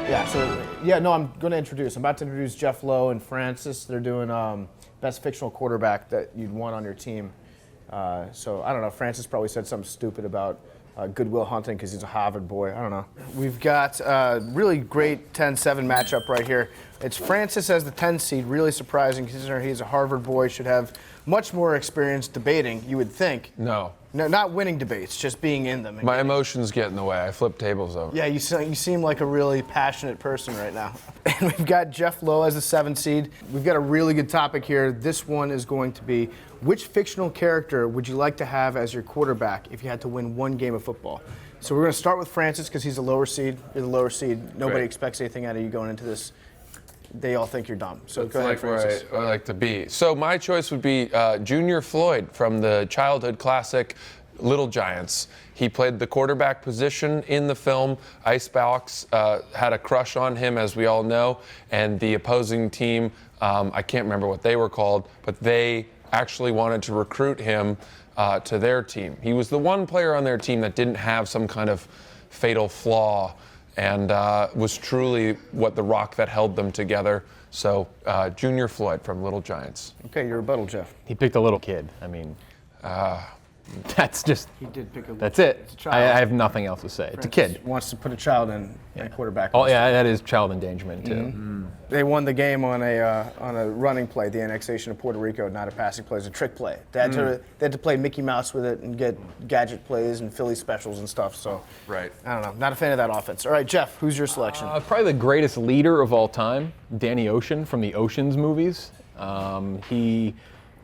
Yeah, no, I'm about to introduce Jeff Lowe and Francis. They're doing best fictional quarterback that you'd want on your team. So I don't know, Francis probably said something stupid about Goodwill Hunting because he's a Harvard boy. I don't know. We've got a really great 10-7 matchup right here. It's Francis as the 10 seed, really surprising considering he's a Harvard boy, should have much more experience debating, you would think. No, not winning debates, just being in them. My emotions get in the way. I flip tables over. Yeah, you seem like a really passionate person right now. And we've got Jeff Lowe as the 7 seed. We've got a really good topic here. This one is going to be, which fictional character would you like to have as your quarterback if you had to win one game of football? So we're going to start with Francis because he's a lower seed. You're the lower seed. Nobody expects anything out of you going into this. They all think you're dumb. So go ahead, Francis. Where I like to be. So my choice would be Junior Floyd from the childhood classic Little Giants. He played the quarterback position in the film. Icebox had a crush on him, as we all know, and the opposing team, I can't remember what they were called, but they actually wanted to recruit him to their team. He was the one player on their team that didn't have some kind of fatal flaw and was truly what the rock that held them together. So Junior Floyd from Little Giants. Okay, your rebuttal, Jeff. He picked a little kid. I mean, that's just. He did pick a. That's it. It's a child. I have nothing else to say. It's a kid. Wants to put a child in quarterback. Oh yeah, that is child endangerment too. Mm-hmm. They won the game on a running play, the annexation of Puerto Rico, not a passing play. It was a trick play. They had to play Mickey Mouse with it and get gadget plays and Philly specials and stuff. So right. I don't know. Not a fan of that offense. All right, Jeff, who's your selection? Probably the greatest leader of all time, Danny Ocean from the Ocean's movies. He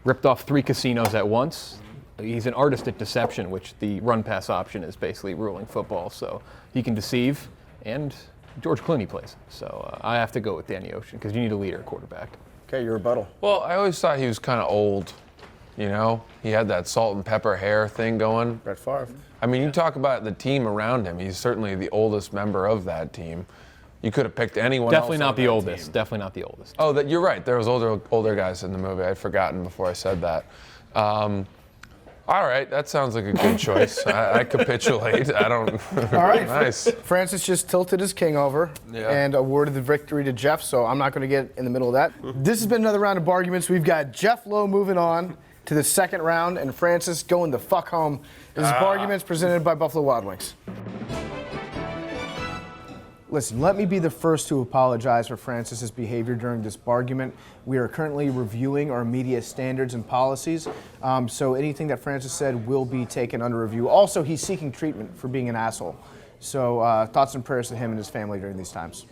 ripped off 3 casinos at once. He's an artist at deception, which the run-pass option is basically ruling football. So he can deceive, and George Clooney plays. So I have to go with Danny Ocean because you need a leader at quarterback. Okay, your rebuttal. Well, I always thought he was kind of old. You know, he had that salt and pepper hair thing going. Brett Favre. I mean, you talk about the team around him. He's certainly the oldest member of that team. You could have picked anyone Definitely else. Not the oldest. Team. Definitely not the oldest. Oh, you're right. There was older guys in the movie. I'd forgotten before I said that. All right, that sounds like a good choice. I capitulate. I don't. All right, nice. Francis just tilted his king over and awarded the victory to Jeff, so I'm not going to get in the middle of that. This has been another round of Barguments. We've got Jeff Lowe moving on to the second round, and Francis going the fuck home. This is Barguments presented by Buffalo Wild Wings. Listen, let me be the first to apologize for Francis's behavior during this bargument. We are currently reviewing our media standards and policies, so anything that Francis said will be taken under review. Also, he's seeking treatment for being an asshole. So thoughts and prayers to him and his family during these times.